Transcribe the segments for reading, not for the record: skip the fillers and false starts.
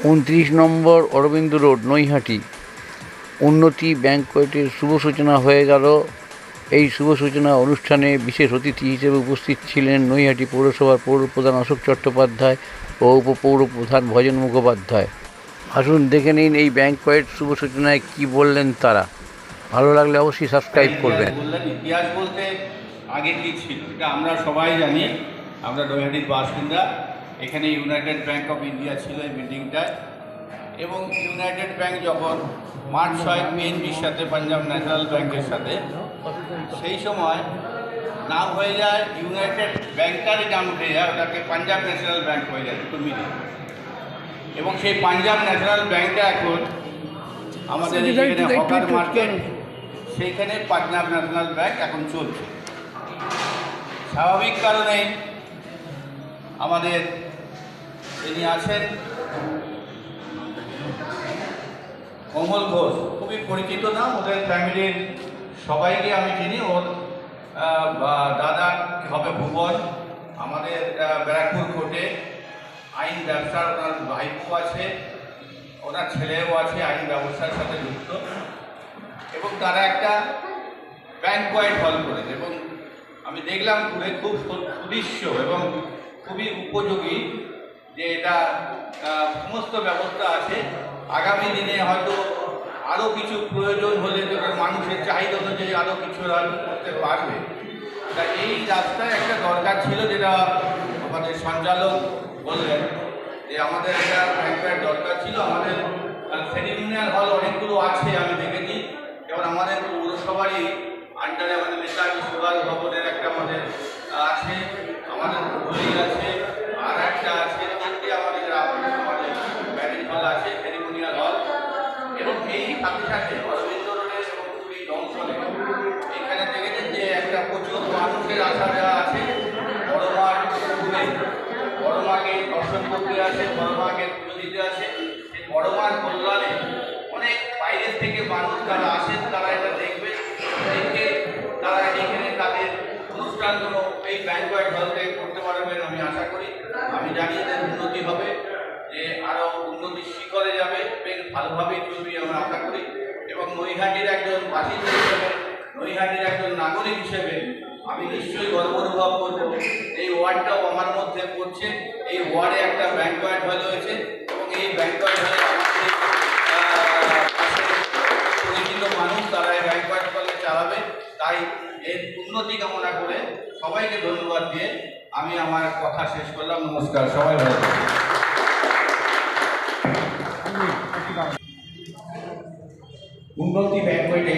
29 নম্বর Aurobindo road, Naihati উন্নতি ব্যাংকোয়েটের শুভ সূচনা হয়ে গেল। এই শুভ সূচনা অনুষ্ঠানে বিশেষ অতিথি হিসেবে উপস্থিত ছিলেন নৈহাটি পৌরসভার পৌরপ্রধান অশোক চট্টোপাধ্যায় ও উপপৌরপ্রধান ভজন মুখোপাধ্যায়। আসুন দেখে নিন এই ব্যাংকোয়েট শুভ সূচনায় কী বললেন তারা। ভালো লাগলে অবশ্যই সাবস্ক্রাইব করবেন। ইতিহাস বলতে আগে কি ছিল এটা আমরা সবাই জানি। আমরা নৈহাটির বাসিন্দা। এখানে ইউনাইটেড ব্যাংক অফ ইন্ডিয়া ছিল এই বিল্ডিংটায়, এবং ইউনাইটেড ব্যাংক যখন মার্চ হয় পিএনবির সাথে, পাঞ্জাব ন্যাশনাল ব্যাংকের সাথে, সেই সময় নাম হয়ে যায় ইউনাইটেড ব্যাংকারই নাম উঠে যায়, ওটাকে পাঞ্জাব ন্যাশনাল ব্যাংক হয়ে যায় দুটো মিলে। এবং সেই পাঞ্জাব ন্যাশনাল ব্যাংকটা এখন আমাদের এখানে হকার মার্কেট, সেইখানে পাঞ্জাব ন্যাশনাল ব্যাংক এখন চলছে। স্বাভাবিক কারণে আমাদের যিনি আছেন কমল ঘোষ, খুবই পরিচিত নাম, ওদের ফ্যামিলির সবাইকে আমি চিনি। ওর দাদা হবে ভুবন, আমাদের ব্যারাকপুর কোর্টে আইন ব্যবসার ওনার ভাইপো আছে, ওনার ছেলেও আছে আইন ব্যবসার সাথে যুক্ত, এবং তারা একটা ব্যাংকোয়েট হল করেছে। এবং আমি দেখলাম ঘুরে খুব সুদৃশ্য এবং খুবই উপযোগী, যে এটা সমস্ত ব্যবস্থা আছে। আগামী দিনে হয়তো আরও কিছু প্রয়োজন হলে মানুষের চাহিদা অনুযায়ী আরও কিছু হয়তো করতে পারবে। তা এই রাস্তায় একটা দরকার ছিল, যেটা আমাদের সঞ্চালক বললেন যে আমাদের একটা ব্যাংকোয়েট দরকার ছিল। আমাদের সেরিমোনিয়াল হল অনেকগুলো আছে, আমি দেখেছি। যেমন আমাদের পৌরসভারই আন্ডারে আমাদের নেতাজি সুভাষ ভবনের একটা আমাদের আছে, আমাদের হুগলি আছে, আর একটা আছে তিনটে আমাদের ব্যাটিং হল আছে, সেরিমোনিয়াল হল। এবং এই সাথে সাথে অরবিন্দ রোডে এবং পুরী জংশনে এখানে দেখেছেন যে একটা প্রচুর মানুষের আসা যাওয়া আছে। বড় মাঠ ঘুরে বড় মাকে দর্শন করতে আসে, বড় মাকে পুজো দিতে আসে। এই বড় মাঠ কল্যাণে অনেক বাইরের থেকে মানুষ যারা আসেন, তারা এটা দেখবে, দেখে তারা এখানে তাদের অনুষ্ঠানগুলো এই ব্যাংকোয়েট হল থেকে করতে পারবেন আমি আশা করি। আমি জানি এদের উন্নতি হবে, যে আরও উন্নতির শিখরে যাবে, বেশ ভালোভাবেই চলবে আমরা আশা করি। এবং নৈহাটির একজন বাসিন্দা হিসেবে, নৈহাটির একজন নাগরিক হিসেবে আমি নিশ্চয়ই গর্ব অনুভব করব। এই ওয়ার্ডটাও আমার মধ্যে পড়ছে, এই ওয়ার্ডে একটা ব্যাংকোয়েট হল হয়েছে, এবং এই ব্যাংকোয়েট হলে আমাদের পরিচিত মানুষ তারা এই ব্যাংকোয়েট হলে চালাবে। তাই এর উন্নতি কামনা করে সবাইকে ধন্যবাদ দিয়ে আমি আমার কথা শেষ করলাম। নমস্কার, সবাই ভালো থাকবেন। উন্নতি ব্যাংকোয়েটে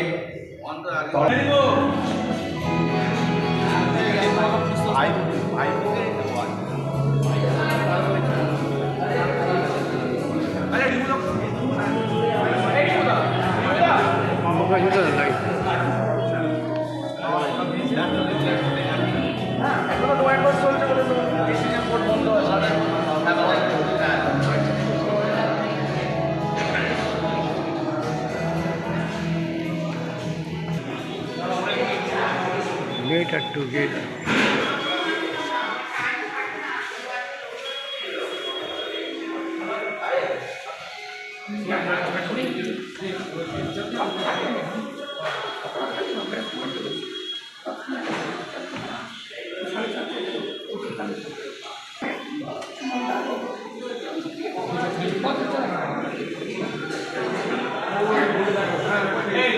Gate at two gate. Hey,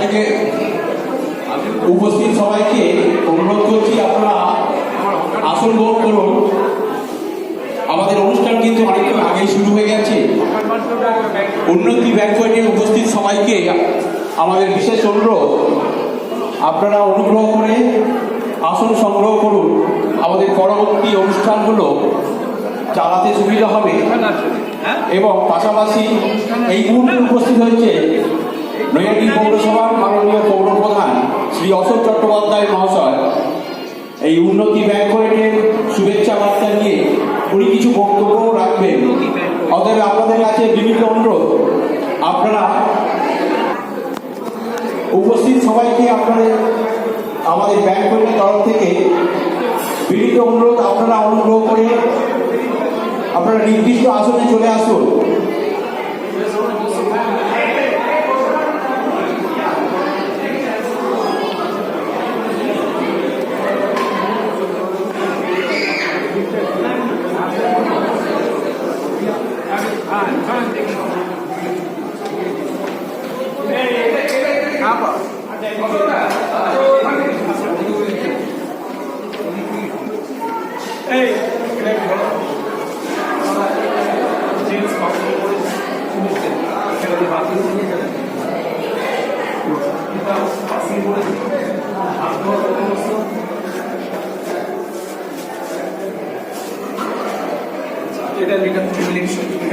থেকে উপস্থিত সবাইকে অনুরোধ করছি আপনারা আসন গ্রহণ করুন। আমাদের অনুষ্ঠান কিন্তু অনেকক্ষণ আগেই শুরু হয়ে গেছে। উন্নতি ব্যাংকোয়েটে উপস্থিত সবাইকে আমাদের বিশেষ অনুরোধ, আপনারা অনুগ্রহ করে আসন সংগ্রহ করুন। আমাদের পরবর্তী অনুষ্ঠানগুলো চালাতে সুবিধা হবে এবং পাশাপাশি এই মুহূর্তে উপস্থিত হয়েছে নৈহাটি পৌরসভার মাননীয় পৌরপ্রধান শ্রী অশোক চট্টোপাধ্যায় মহাশয়। এই উন্নতি ব্যাংকোয়েটের শুভেচ্ছা বার্তা নিয়ে উনি কিছু বক্তব্য রাখবেন। অতএব আপনাদের কাছে বিনীত অনুরোধ, আপনারা উপস্থিত সবাইকে আপনাদের আমাদের ব্যাংকোয়েটের তরফ থেকে বিনীত অনুরোধ, আপনারা অনুগ্রহ করে আপনারা নির্দিষ্ট আসনে চলে আসুন।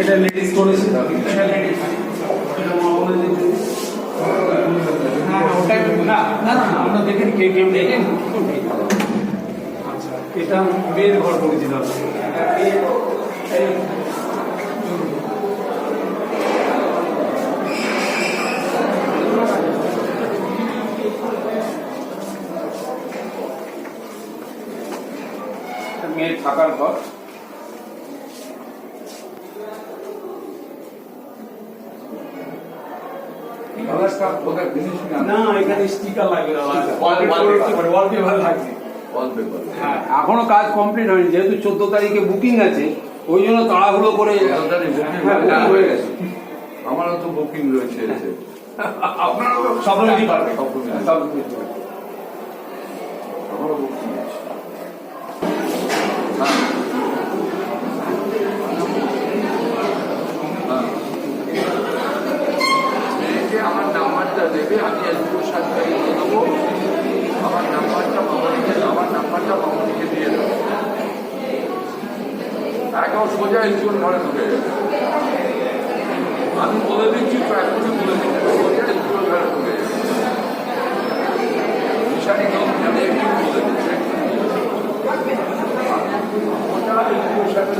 এটা লেডিস করেছে আমরা দেখেন কে কে দেখেন। আচ্ছা, এটা মেয়ের ঘর করেছিল। মেয়ের থাকার ঘর। না, এখানে স্টিকার লাগবে না, ওয়ালপেপার লাগবে। হ্যাঁ, এখনো কাজ কমপ্লিট হয়নি, যেহেতু 14 তারিখে বুকিং আছে, ওই জন্য তাড়াহুড়ো করে হয়ে গেছে। আমারও তো বুকিং রয়েছে। আপনারা সব রেডি পারবেন। আমার নাম্বারটা দেবে, আমি একটু 7 তারিখে দেবো। আমার নাম্বারটা মামনিকে দিয়ে দেবো। এখন সোজা স্কুল ঘরে ঢুকে যাবে। আমি বলে দিচ্ছি, তো এখনই বলে দিচ্ছি, সোজা স্কুল ঘরে ঢুকে যাবে। মিশানি লোক জানে, একটু বলে দিচ্ছে সোজা স্কুল সাথে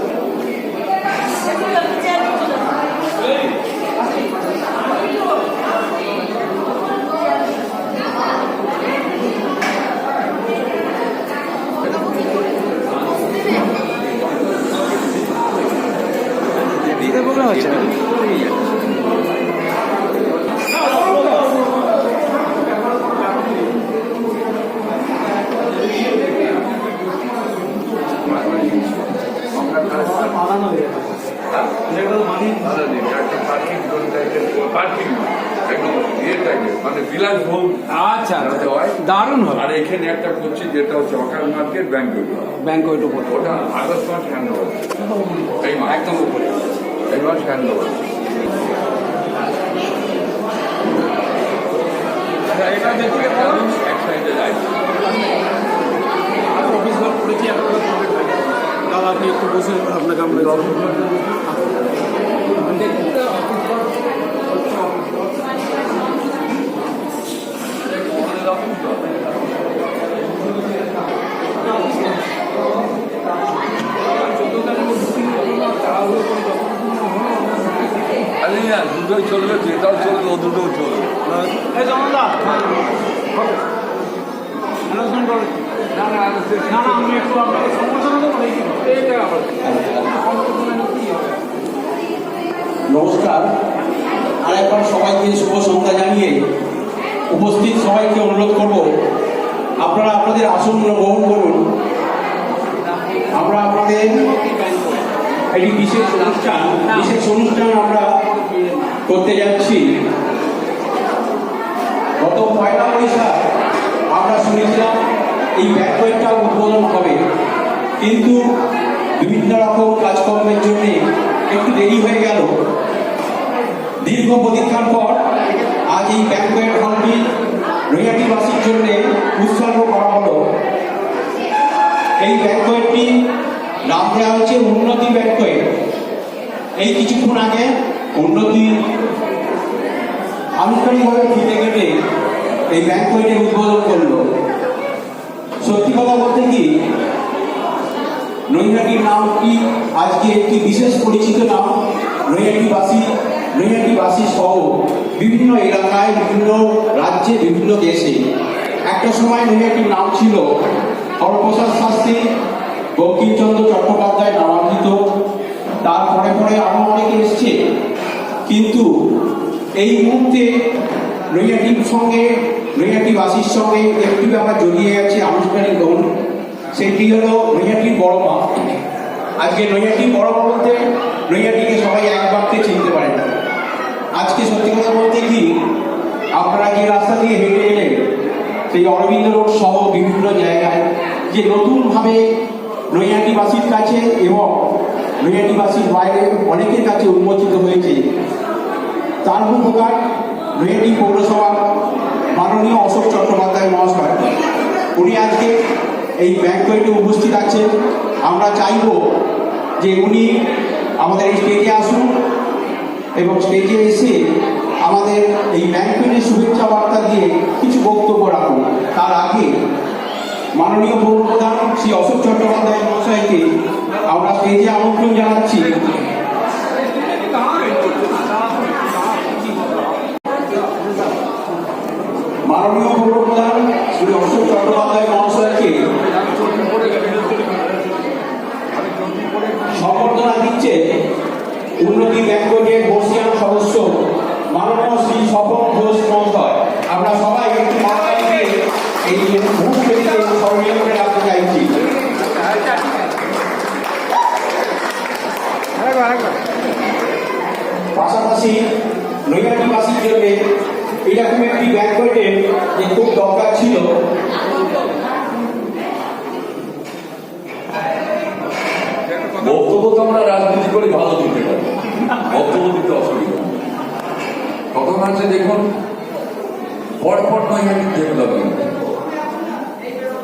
আচ্ছা, দারুণ হবে। আর এখানে একটা করছি যেটা হচ্ছে অকাল মার্কেট ব্যাংকোয়েট উপর, ওটা আগস্ট মাস হ্যান্ড ওভার, এই মাস একদম উপরে, এই মাস হ্যান্ড ওভার। এটা দেখতে এক সাইডে যায়। অফিস ঘর করেছি, দাদা আপনি একটু বসে আপনাকে আমরা দুটোই চলবে, যেটাও চলবে, ও দুটোও চলবে। নমস্কার, আর একবার সবাইকে শুভ সন্ধ্যা জানিয়ে উপস্থিত সবাইকে অনুরোধ করব, আপনারা আপনাদের আসন গ্রহণ করুন। আমরা আপনাদের একটি বিশেষ অনুষ্ঠান আমরা করতে যাচ্ছি। গত 1 বৈশাখ আমরা শুনেছিলাম এই ব্যাংকোয়েটটা উদ্বোধন হবে, কিন্তু বিভিন্ন রকম কাজকর্মের জন্য একটু দেরি হয়ে গেল। দীর্ঘ প্রতীক্ষার পর আজ এই ব্যাংকোয়েট হলটি নৈহাটিবাসীর জন্য উৎসর্গ করা হলো। এই ব্যাংকোয়েটটি নাম দেওয়া হচ্ছে উন্নতি ব্যাংকোয়েট। এই কিছুক্ষণ আগে উন্নতি আনুষ্ঠানিকভাবে ফিতে কেটে এই ব্যাংকোয়েটের উদ্বোধন করলো। সত্যি কথা বলতে কি, নৈহাটির নামটি আজকে একটি বিশেষ পরিচিত নাম। নৈহাটিবাসী সহ বিভিন্ন এলাকায়, বিভিন্ন রাজ্যে, বিভিন্ন দেশে একটা সময় নৈহাটির নাম ছিল হরপ্রসাদ শাস্ত্রী, বঙ্কিমচন্দ্র চট্টোপাধ্যায় নামাঙ্কিত। তারপরে পরে আরো অনেকে এসছে, কিন্তু এই মুহূর্তে নৈহাটিবাসীর সঙ্গে একটি ব্যাপার জড়িয়ে গেছে আনুষ্ঠানিক দল। সেটি হলো নৈহাটির বড় মা। আজকে নৈহাটির বড় মা বলতে নৈহাটিকে সবাই এক বাক্যে চিনতে পারে না। আজকে সত্যি কথা বলতে কি, আপনারা যে রাস্তা দিয়ে হেঁটে এলেন, সেই অরবিন্দ রোড সহ বিভিন্ন জায়গায় যে নতুনভাবে নৈহাটিবাসীর কাছে এবং নৈহাটিবাসীর বাইরে অনেকের কাছে উন্মোচিত হয়েছে, তার উপকার নৈহাটি পৌরসভার মাননীয় অশোক চট্টোপাধ্যায় মহাশয়। উনি আজকে এই ব্যাংকোয়েটে উপস্থিত আছেন। আমরা চাইব যে উনি আমাদের এই স্টেজে আসুন এবং স্টেজে এসে আমাদের এই ব্যাংকোয়েটের শুভেচ্ছা বার্তা দিয়ে কিছু বক্তব্য রাখুন। তার আগে মাননীয় পৌরপ্রধান শ্রী অশোক চট্টোপাধ্যায় মহাশয়কে আমরা স্টেজে আমন্ত্রণ জানাচ্ছি। মাননীয় পৌরপ্রধান শ্রী অশোক চট্টোপাধ্যায় মহাশয়কে সম্বর্ধনা দিচ্ছে উন্নতি ব্যাংকোয়েটের বর্ষিয়ান সদস্য মাননীয় শ্রী স্বপন ঘোষ মহাশয়। আমরা সবাই একটু মাথায় দিয়ে এই মুহূর্তটিকে স্মরণীয় করে রাখতে চাইছি। পাশাপাশি নৈহাটিবাসীর জন্য এরকম একটি ব্যাংকোয়েটের যে খুব দরকার ছিল। বক্তব্য তো আমরা রাজনীতি করে ভালো দিতে পারি, বক্তব্য দিতে অসুবিধা। প্রথম আছে দেখুন, পরপর নৈহাটির ডেভেলপমেন্ট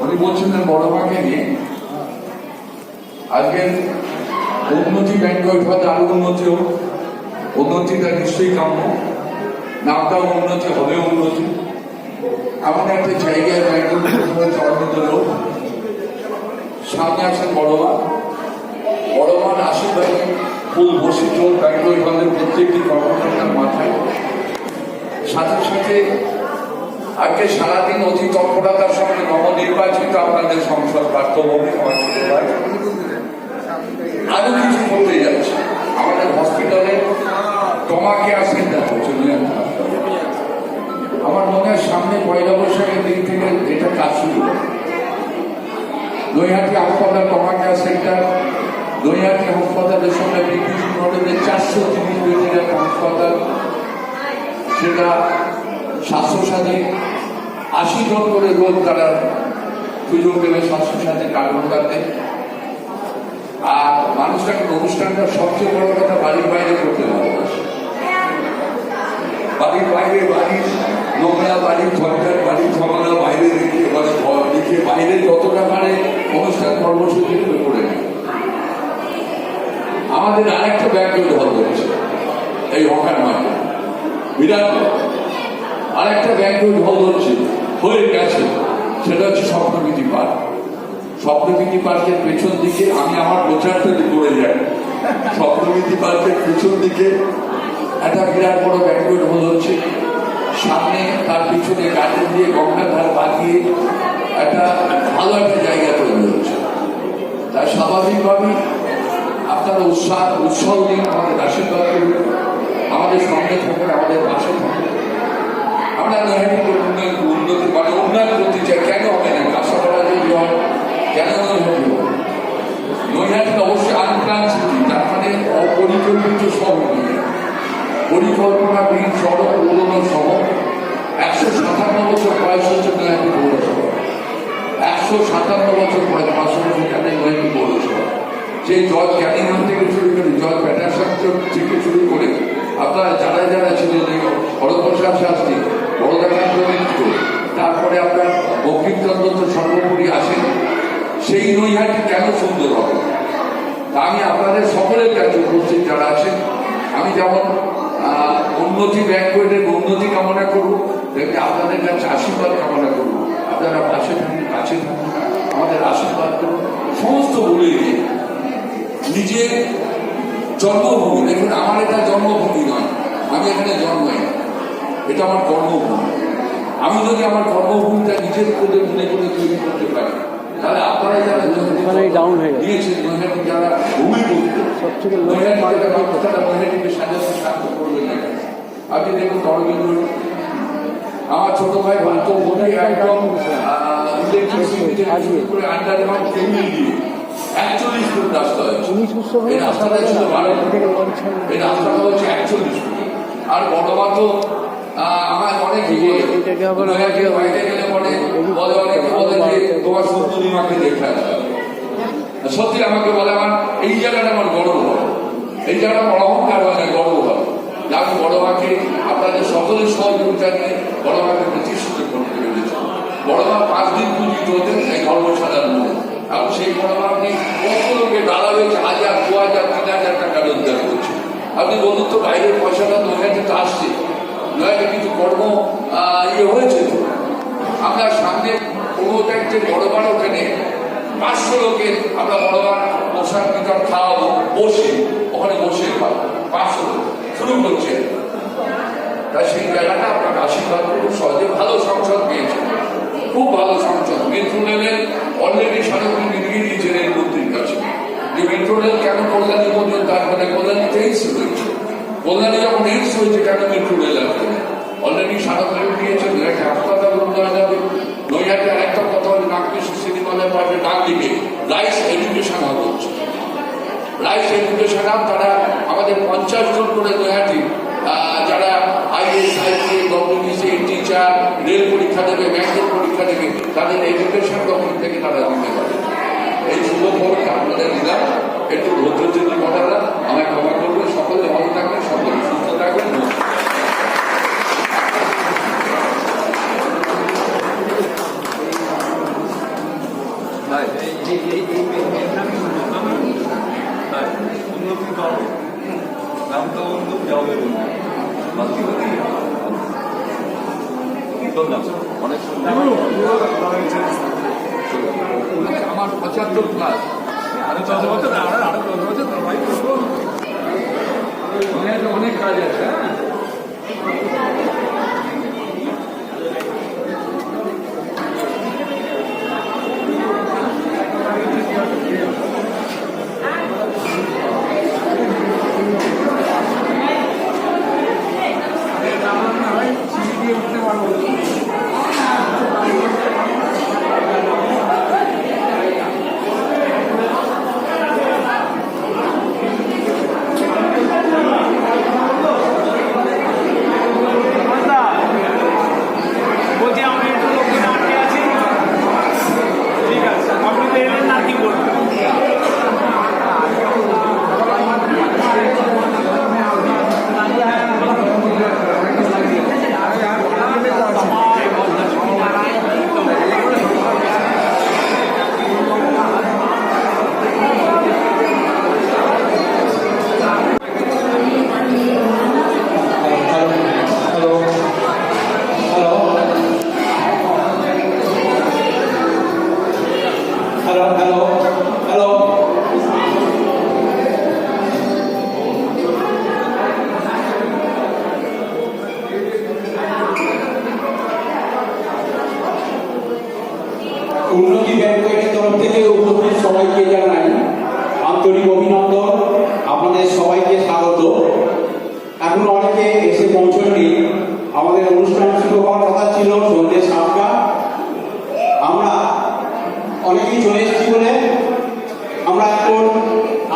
উনি বলছিলেন বড় মাকে নিয়ে। আজকের উন্নতি ব্যাংকোয়েট হয়তো আরো উন্নতি হোক, উন্নতিটা নিশ্চয়ই কাম্য, নামটাও উন্নতি হবে উন্নতি। আমাদের একটা জায়গায় ব্যাংকোয়েট চড়ান্ত লোক, সামনে আছেন বড় মার আশীর্বাদে ফুল বসিত ব্যাংকোয়েট হলের প্রত্যেকটি কর্মকর্তার মাথায়। সাথে সাথে আজকে সারাদিন অতি তৎপরতার সঙ্গে নবনির্বাচিত আপনাদের সংসদ পার্থভূমি আরো কিছু করতে যাচ্ছে। আমাদের হসপিটালে ট্রমা কেয়ার সেন্টার হচ্ছে। আমার মনে হয় সামনে 1 বৈশাখের দিন থেকে এটা কাজ শুরু হবে। নৈহাটি হাসপাতাল ট্রমা কেয়ার সেন্টার, নৈহাটি হাসপাতালের সঙ্গে বিকৃতি মডেলের 430 বেডের একটা হাসপাতাল, সেটা স্বাস্থ্যসাথী 80 জন করে লোক তারা সুযোগ দেবে স্বাস্থ্যসাথী কার্ড কাটতে। আর মানুষটাকে অনুষ্ঠানটা সবচেয়ে বড় কথা বাড়ির বাইরে করতে ভালোবাসে। বাড়ির বাইরে বাড়ির নোংরা, বাড়ির ঝঞ্ঝাট, বাড়ির ঝামেলা বাইরে রেখে বাইরে যতটা পারে অনুষ্ঠান কর্মসূচি করে নেয়। আমাদের আরেকটা ব্যাংকোয়েট হল হচ্ছে এই হকার মার্কেট, বিরাট আরেকটা ব্যাংকোয়েট হল হয়ে গেছে, সেটা হচ্ছে স্বপ্নবীথি পার্ক। স্বপ্নবীথি পার্কের পেছন দিকে আমি আমার প্রচারটা করে যাই। স্বপ্নবীথি পার্কের পেছন দিকে একটা বিরাট বড় ব্যাংকোয়েট হল হচ্ছে, সামনে তার পিছনে গার্ডেন দিয়ে গঙ্গার ধার বাঁধিয়ে একটা ভালো একটা জায়গা তৈরি হচ্ছে। তাই স্বাভাবিকভাবেই আপনারা উৎসাহ দিন, আমাদের আশীর্বাদ করবেন, আমাদের সঙ্গে থাকবেন, আমাদের পাশে থাকবেন। আমরা নৈহাটিকে উন্নতি মানে উন্নয়ন করতে চাই। কেন হবে না? কাঁচাপাড়া যদি হয়, কেন নৈহাটি হবে? নৈহাটিতে অবশ্যই আনপ্লান সিটি, তার মানে অপরিকল্পিত শহর নয়, পরিকল্পনাবিহীন শহর, পুরনো শহর। 100 157 বছর বয়স হচ্ছে নৈহাটি পৌরসভা, 157 বছর বয়স পাশাপাশি এখানে নৈহাটি পৌরসভা। সেই জজ ক্যানিংহাম থেকে শুরু করে জজ প্যাটারসন থেকে শুরু করে আপনারা যারা যারা ছিলেন, হরপ্রসাদ শাস্ত্রী, বরদাকান্ত মিত্র, তারপরে আপনার বঙ্কিমচন্দ্র তো সর্বোপরি আসেন। সেই নৈহাটি কেন সুন্দর হবে তা আমি আপনাদের সকলের কাছে উপস্থিত যারা আছেন, আমি যেমন উন্নতি ব্যাংকোয়েটের উন্নতি কামনা করব, তেমনি আপনাদের কাছে আশীর্বাদ কামনা করব। আপনারা পাশে থাকুন, কাছে থাকুন, আমাদের আশীর্বাদ করুন। সমস্ত ভুলে গিয়ে নিজের জন্মভূমি, দেখুন আমার এটা জন্মভূমি নয়, আমি এখানে জন্মাই, এটা আমার কর্মভূমি। আমি যদি আমার কর্মভূমিটা নিজের করে মনে করে তৈরি করতে পারি, তাহলে আপনারা যারা দিয়েছেন নৈহাটি, যারা ভূমিপুত্র নৈহাটিকে সাজাতে সাহায্য করবেন না। আপনি দেখুন অরবিন্দ, আমার ছোট ভাই বান্তব বলে একদম ইলেকট্রিসিটি করে আন্ডারগ্রাউন্ড কেবিল দিয়ে 41 ফুট রাস্তা হয়েছে। এই রাস্তাটা ছিল 12 ফুট, এই রাস্তাটা হচ্ছে 41 ফুট। আর বড় মা তো আমার অনেক বাইরে গেলে পরে বলে, অনেকে বলে যে তোমার সুন্দরী মাকে দেখে আসবে। সত্যি আমাকে বলে আমার এই জায়গাটা আমার গর্ব হয়, এই জায়গাটা আমার অহংকার হয় না, গর্ব হয় যে আমি বড় মাকে আপনাদের সকলের সহযোগিতা নিয়ে বড় মাকে প্রতিষ্ঠিত করতে পেরেছি। বড় মা 5 দিন পূজিত হতেন এই ধর্মশালার মধ্যে, এবং সেই বড় মা আপনি কত লোকে ডালা হয়েছে 1000, 2000, 3000 টাকা রোজগার করছে। আপনি বলুন তো বাইরের পয়সাটা নৈহাটি তো আসছে, নয়তো কিছু কর্ম হয়েছে তো। আমরা সামনে কোনো একটা বড় বড় ওখানে 500 লোকের আমরা বড় বড় পোশাক বিতরণ খাওয়াবো, বসে ওখানে বসে খাওয়াবো, 500 লোক শুরু করছে। তাই সেই জায়গাটা আপনাকে আশীর্বাদ করুন। সহজে ভালো সংসদ পেয়েছে, খুব ভালো সংসদ। মেট্রো রেলের অলরেডি সারাদিন মিলিয়ে দিয়েছে রেলমন্ত্রীর কাছে যে মেট্রো রেল কেন কল্যাণী পর্যন্ত আসবে, কল্যাণীতে এইডস হয়েছে, কল্যাণী যখন এইডস হয়েছে কেন মেট্রো রেল আসবে। অলরেডি সারাদিন দিয়েছে, নৈহাটি হাসপাতাল উন্নয়ন হবে। নৈহাটি আরেকটা কথা হল, নাগপুর সিনেমালের পাশে ডাক দিকে রাইস এডুকেশন হাব হচ্ছে। রাইস এডুকেশন হাব, তারা আমাদের 50 জন করে নৈহাটি যারা IAS, IPS, WBC, teacher, rail পরীক্ষা দেবে, ব্যাংকের পরীক্ষা দেবে, তাদের এডুকেশন গভর্নমেন্ট থেকে তারা দিতে পারে। এই শুভ খবরটা আপনাদের দিলাম। একটু ধৈর্য কথাটা আমায় ক্ষমা করবে। সকলে ভালো থাকবেন, সকলে সুস্থ থাকবেন। আমার 75 ক্লাস, অনেক কাজ আছে। উন্নতি ব্যাংকোয়েটের তরফ থেকে উপস্থিত সবাইকে জানাই আন্তরিক অভিনন্দন, আপনাদের সবাইকে স্বাগত। এখন অনেকে এসে পৌঁছননি, আমাদের অনুষ্ঠান শুরু হওয়ার কথা ছিল সন্ধ্যে 7টা। আমরা অনেকেই চলে এসেছি বলে আমরা এখন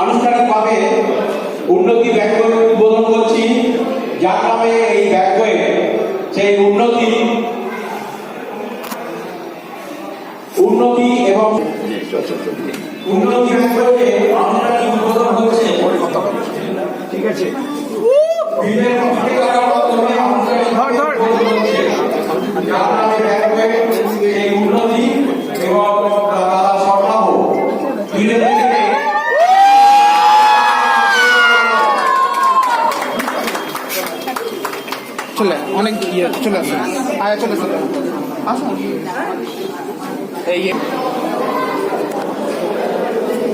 আনুষ্ঠানিকভাবে উন্নতি ব্যাংকোয়েট উদ্বোধন করছি। যার নামে এই ব্যাংকোয়েট, সেই উন্নতি উন্নতি ব্যাংকে আমরা কি উদ্বোধন হচ্ছে ঠিক আছে বিলের মধ্যে টাকার মাধ্যমে ধর এই উন্নতি এবং সরবরাহ বিলের থেকে চলে অনেক ইয়ে চলে আসুন আয় চলে চলে আসুন এই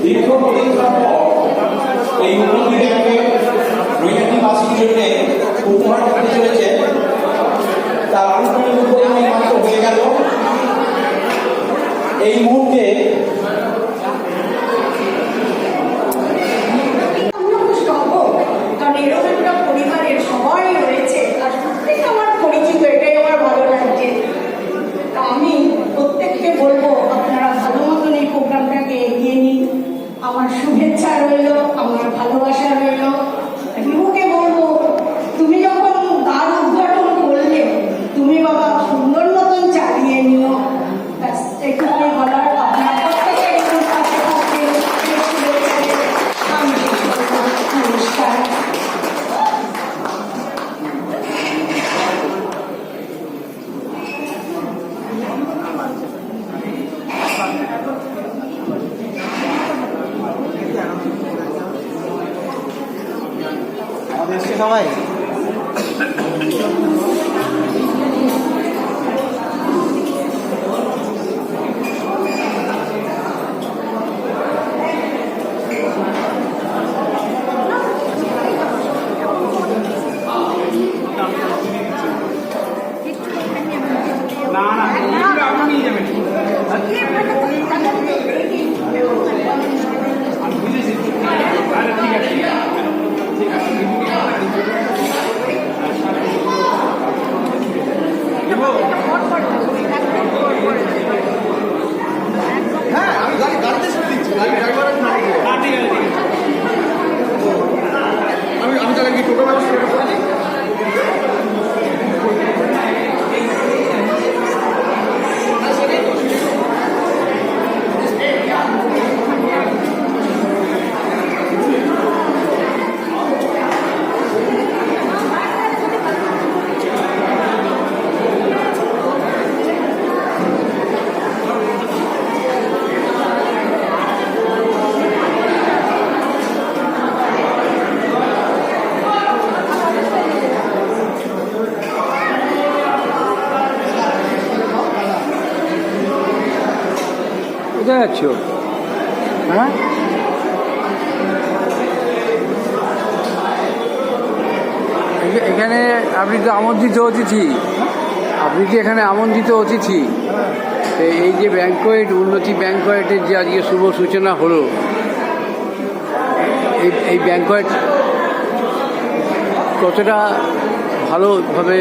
দীর্ঘ প্রতীক্ষার পর এই উন্নতি ব্যাংকে নৈহাটিবাসীর জন্য উপহার দিতে চলেছে তার আনুষ্ঠানিক উদ্বোধন মাত্র হয়ে গেল। এই মুহূর্তে আমরা খুশি হব, কারণ এরকম একটা পরিবারের সবাই রয়েছে আর প্রত্যেকে আমার পরিচিত, এটাই আমার ভালো লাগছে। তা আমি প্রত্যেককে বলবো আপনারা ভালো মতন এই প্রোগ্রামটাকে এগিয়ে নিন। আমার শুভেচ্ছা রইল, আমার ভালোবাসা রইল। রিহুকে বলবো, তুমি যখন দ্বার উদ্ঘাটন করলে তুমি বাবা সুন্দর মতন চালিয়ে নিও। ব্যাস এইটুকুই বলার। আপনার প্রত্যেকে একটু পাশে থাকবেন, এই শুভেচ্ছা দিয়ে আমি শেষ করলাম। নমস্কার। আমাদের এসছে সবাই না না আপনি নিয়ে যাবেন আমি বুঝেছি আরে ঠিক আছে ঠিক আছে হ্যাঁ আমি গাড়িতে শুনে দিচ্ছি গাড়ি ড্রাইভারের না ঠিক আছে আমি তাহলে কি টোটো ব্যবস্থা করে দিই কোথায় যাচ্ছ হ্যাঁ এখানে আপনি তো আমন্ত্রিত অতিথি আপনি কি এখানে আমন্ত্রিত অতিথি তো এই যে ব্যাংকোয়েট উন্নতি ব্যাংকোয়েটের যে আজকে শুভ সূচনা হলো এই ব্যাংকোয়েট কতটা ভালোভাবে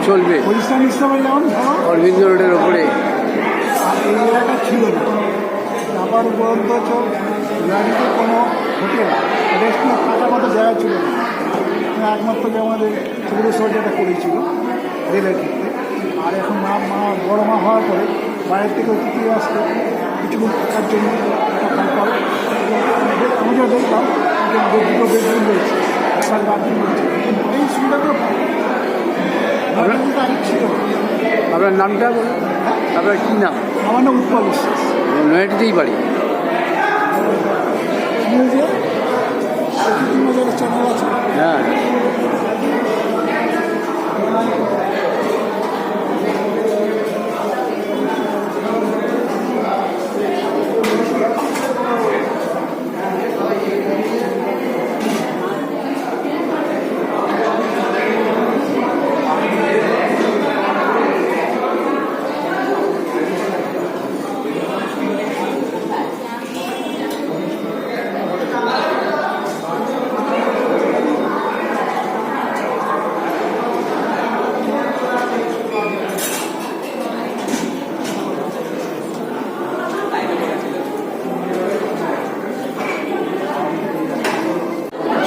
চলবে পরিশ্রম হিসাবে যেমন ধরো অরবিন্দ রোডের ওপরে এই এলাকা ছিল না তারপর বলতো গাড়িতে কোনো হোটেল রেস্টুরেন্ট থাকার মতো জায়গা ছিল না একমাত্র যে আমাদের ছেলে সরকারটা করেছিল রেলের ক্ষেত্রে। আর এখন বড় মা হওয়ার পরে বাইরের থেকে অতিথি আসতো কিছুক্ষণ থাকার জন্য আমরা দেখলাম দুটো বেডরুম রয়েছে একটা বাথরুম রয়েছে এই সুবিধাগুলো আগে ছিল। আপনার নামটা বলুন আপনার কী নাম আমার নাম উৎপল বিশ্বাস। নয়াটিতেই বাড়ি নিউজে চ্যানেল আছে। হ্যাঁ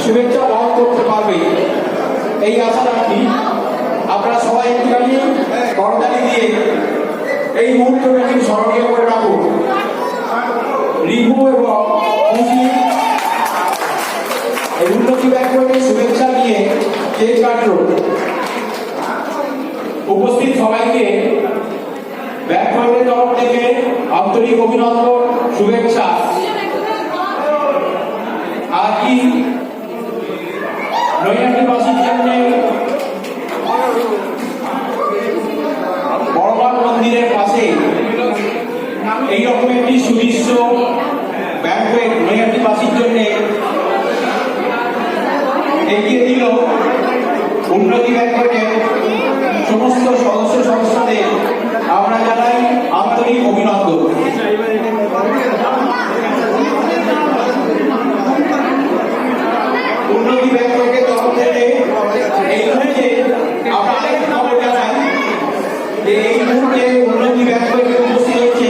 শুভেচ্ছা বহন করতে পারবে এই আশা রাখি। আপনারা সবাই একটুখানি করতালি দিয়ে এই মুহূর্তটাকে স্মরণীয় করে রাখুন। রিভু এবং খুশি এই উন্নতি ব্যাংকের শুভেচ্ছা নিয়ে কেক কাটল। উপস্থিত সবাইকে ব্যাংকের তরফ থেকে আন্তরিক অভিনন্দন, শুভেচ্ছা। আর কি নৈহাটিবাসীর জন্য বড়বান মন্দিরের পাশে এইরকম একটি সুদৃশ্য ব্যাংকুয়েট নৈহাটিবাসীর জন্য এগিয়ে দিল উন্নতি ব্যাংকুয়েটের সমস্ত সদস্য সংস্থাদের আমরা জানাই আন্তরিক অভিনন্দন। উন্নতি ব্যাংকুয়েটের তরফ থেকে এই মুহূর্তে আমরা আরেকটি খবর জানাই যে এই মুহূর্তে উন্নতি ব্যাংকুয়েটে উপস্থিত হচ্ছে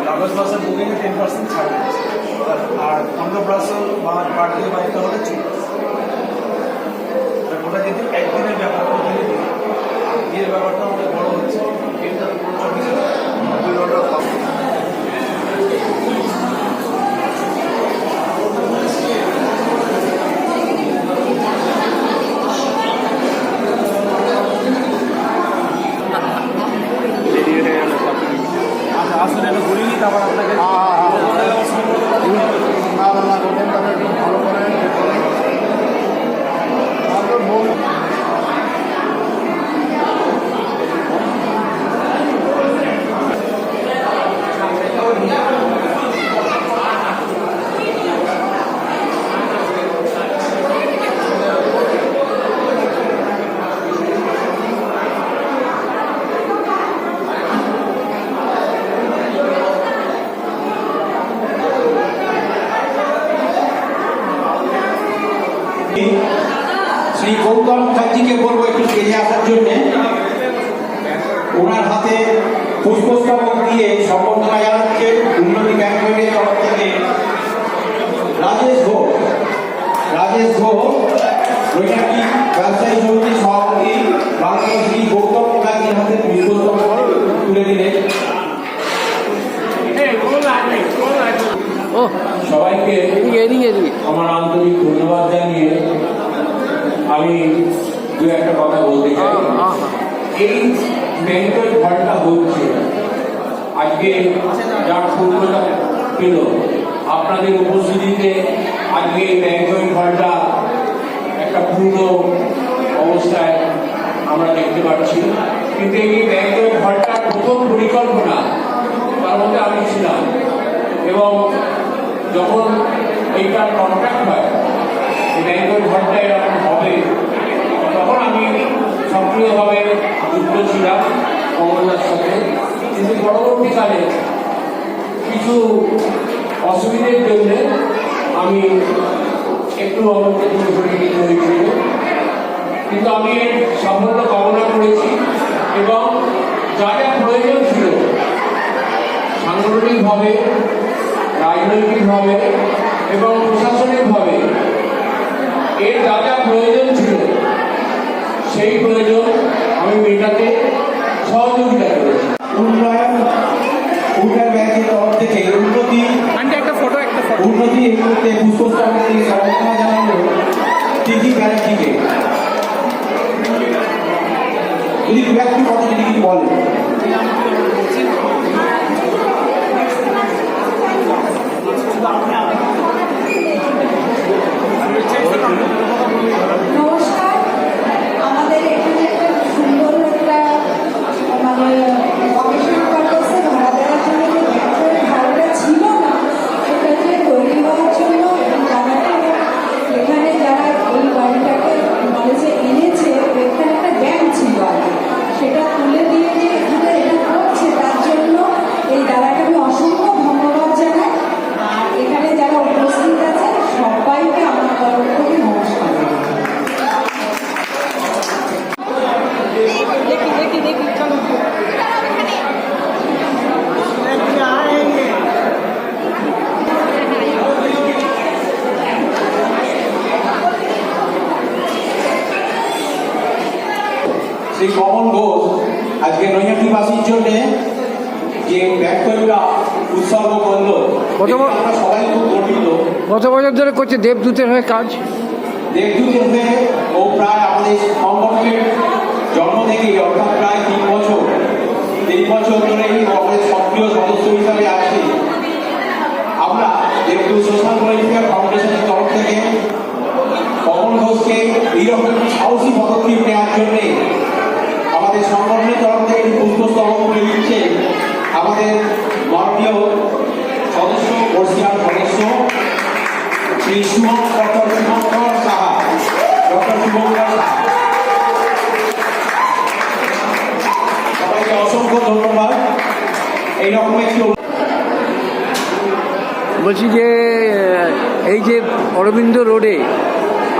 কাগজ বাসের বুকিংয়ে 10% ছাড় দিচ্ছে, আর অন্নপ্রাশন বা বার্থডে বাড়িতে হলে 6%। ওটা কিন্তু একদিনের ব্যাপার, বিয়ের ব্যাপারটা অনেক বড় হচ্ছে, বিয়েটা তো পুরো 24 আসলে এটা ঘুরিয়ে নিতে আবার আপনাকে ভালো করে শ্রী গৌতম মুখার্জিকে বলবো একটু এগিয়ে আসার জন্য। ওনার হাতে পুষ্পস্তবক দিয়ে সম্বর্ধনা জানাচ্ছে উন্নতি ব্যাংকের তরফ থেকে রাজেশ ঘোষ। নৈহাটি ব্যবসায়ী সমিতির সভাপতি বাংলাদেশ শ্রী গৌতম মুখার্জির হাতে পুষ্পস্তবক তুলে দিলেন। সবাইকে আমার আন্তরিক ধন্যবাদ জানিয়ে আমি দু একটা কথা বলতে চাই। এই ব্যাংকের ঘরটা হচ্ছে আজকে যার পূর্ণতা পেল আপনাদের উপস্থিতিতে, আজকে এই ব্যাংকের ঘরটা একটা পূর্ণ অবস্থায় আমরা দেখতে পাচ্ছি। কিন্তু এই ব্যাংকের ঘরটার প্রথম পরিকল্পনা তার মধ্যে আমি ছিলাম, এবং যখন এইটার কন্ট্রাক্ট হয় ব্যাংকের ঘরটা এরকম হবে, তখন আমি সক্রিয়ভাবে যুক্ত ছিলাম কমলদার সাথে। কিন্তু পরবর্তীকালে কিছু অসুবিধার জন্য আমি একটু অনুপ্রেরিত হয়েছিল, কিন্তু আমি সাফল্য কামনা করেছি এবং যা যা প্রয়োজন ছিল সাংগঠনিকভাবে রাজনৈতিকভাবে এবং প্রশাসনিকভাবে এর যা যা প্রয়োজন ছিল সেই প্রয়োজন আমি মেটাতে সহযোগিতা করেছি। উন্নয়ন ব্যাংকের তরফ থেকে উন্নতি এই মুহূর্তে পুষ্পস্তবক থেকে সমর্থনা জানানো টিকি ব্যাংকটিকে যদি দু একটি কথা যদি কিছু বলেন। নমস্কার, আমাদের এখানে একটা সুন্দর একটা মানে অকেশন পারপাসে ভাড়া দেওয়ার জন্য যে ব্যাংকের ভাড়াটা ছিল না সেটা যে তৈরি হওয়ার জন্য এখানে যারা এই বাড়িটাকে মানে যে এনেছে এখানে একটা ব্যাংক ছিল আগে, সেটা তুলে দিয়ে যে এখানে এটা করছে তার জন্য এই দাদাকে আমি অসংখ্য ধন্যবাদ জানাই। আর এখানে যারা উপস্থিত আছে সবাইকে আমার তরফ থেকে নমস্কার। শ্রী কমল ঘোষ আজকে নৈহাটিবাসীর জন্য যে ব্যাংকটা উৎসর্গ করলো আমরা সবাই খুব গর্বিত। কত বছর ধরে করছে দেবদূতের হয়ে কাজ? দেবদূতের হয়ে ও প্রায় আমাদের সংগঠনের জন্ম থেকে অর্থাৎ প্রায় 3 বছর ধরেই আমাদের সক্রিয় সদস্য হিসাবে আছি। আমরা দেবদূত সোশ্যাল ওয়েলফেয়ার ফাউন্ডেশনের তরফ থেকে কমল ঘোষকে এইরকম সাহসী পদক্ষেপ নেওয়ার জন্য আমাদের সংগঠনের তরফ থেকে পুষ্পস্তবক করে দিচ্ছে আমাদের মাননীয় সদস্য বর্ষিয়ান সদস্য শ্রী ডক্টর শুভঙ্কর সাহা। সবাইকে অসংখ্য ধন্যবাদ। এইরকম একটি বলছি যে এই যে অরবিন্দ রোডে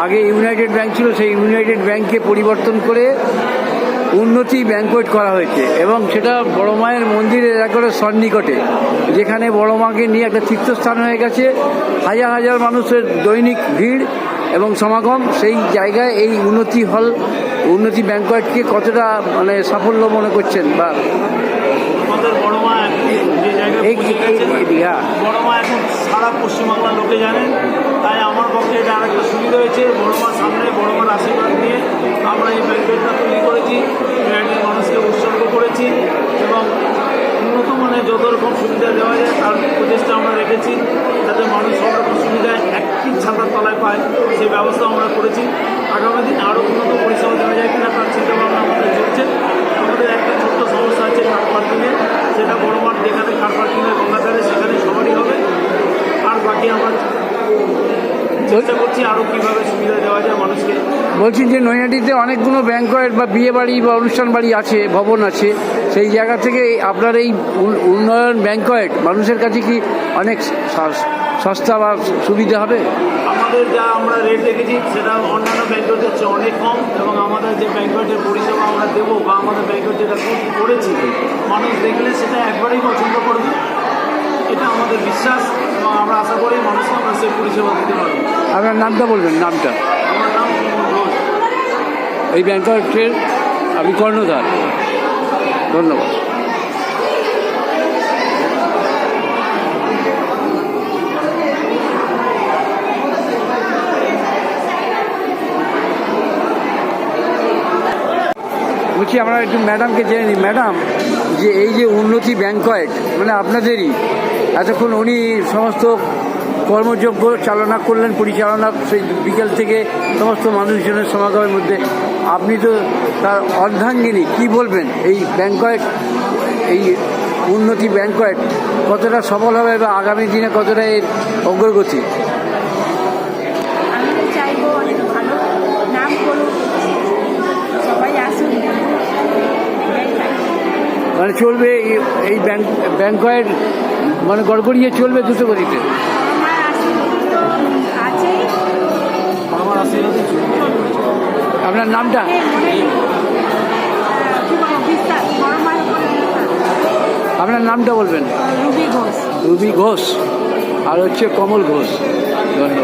আগে ইউনাইটেড ব্যাংক ছিল, সেই ইউনাইটেড ব্যাংককে পরিবর্তন করে উন্নতি ব্যাংকোয়েট করা হয়েছে এবং সেটা বড় মায়ের মন্দিরের একেবারে সন্নিকটে, যেখানে বড় মাকে নিয়ে একটা তীর্থস্থান হয়ে গেছে। হাজার হাজার মানুষের দৈনিক ভিড় এবং সমাগম। সেই জায়গায় এই উন্নতি ব্যাংকোয়েটকে কতটা মানে সাফল্য মনে করছেন? বা আমাদের বড় মা যে জায়গায় বড় মা এখন সারা পশ্চিমবাংলার লোকে জানেন, তাই আমার পক্ষে এটা আরেকটা সুবিধা হয়েছে। বড় মার সামনে বড় মার আশীর্বাদ নিয়ে আমরা এই ব্যাংকটা তৈরি করেছি, ব্যাংকের মানুষকে উৎসর্গ করেছি এবং উন্নত মানে যত রকম সুবিধা দেওয়া যায় তার প্রচেষ্টা আমরা রেখেছি, যাতে মানুষ সব রকম সুবিধা একটি ছাতার তলায় পায় সেই ব্যবস্থা আমরা করেছি। আগামী দিন আরও উন্নত পরিষেবা দেওয়া যায় কিনা তার চিন্তাভাবনা আমাদের চলছে। আমাদের একটা ছোট্ট সমস্যা আছে কার পার্কিংয়ে, সেটা বড় মাঠ যেখানে কার পার্কিংয়ের গঙ্গাধারে সেখানে সবারই হবে। আর বাকি আমরা চেষ্টা করছি আরও কীভাবে সুবিধা দেওয়া যায় মানুষকে। বলছি যে নৈহাটিতে অনেকগুলো ব্যাংকোয়েট বা বিয়ে বাড়ি বা অনুষ্ঠান বাড়ি আছে, ভবন আছে, সেই জায়গা থেকে আপনার এই উন্নয়ন ব্যাংকোয়েট মানুষের কাছে কি অনেক সস্তা বা সুবিধা হবে? আমাদের যা আমরা রেট রেখেছি সেটা অন্যান্য ব্যাংকোয়েটের চেয়ে অনেক কম এবং আমাদের যে ব্যাংকোয়েটের পরিষেবা আমরা দেবো বা আমাদের ব্যাংকোয়েট যেটা করেছি মানুষ দেখলে সেটা একবারেই পছন্দ করবে, এটা আমাদের বিশ্বাস এবং আমরা আশা করি মানুষকে আমরা সেই পরিষেবা দিতে পারবো। আপনার নামটা বলবেন? নামটা? আমার নাম কমল ঘোষ। এই ব্যাংকোয়েটের আমি কর্ণধার। ধন্যবাদ। বলছি আমরা একটু ম্যাডামকে জেনে নিই। ম্যাডাম, যে এই যে উন্নতি ব্যাংকোয়েট মানে আপনাদেরই, এতক্ষণ উনি সমস্ত কর্মযজ্ঞ পরিচালনা সেই বিকেল থেকে সমস্ত মানুষজনের সমাগমের মধ্যে আপনি তো তার অর্ধাঙ্গিনী, কি বলবেন এই ব্যাংকোয়েট, এই উন্নতি ব্যাংকোয়েট কতটা সফল হবে বা আগামী দিনে কতটা এর অগ্রগতি? আমি চাইবো অনেক ভালো নাম করুক, সবাই আসুন, মানে চলবে এই ব্যাংকোয়েট মানে গড়গড়িয়ে চলবে দ্রুত গতিতে? আমার আশীর্বাদ তো আছেই। আমার আশীর্বাদ আপনার নামটা? বিশ্বাস, বড় মায়ের উপরে বিশ্বাস। আপনার নামটা বলবেন? রুবি ঘোষ। রুবি ঘোষ। আর হচ্ছে কমল ঘোষ। ধন্যবাদ।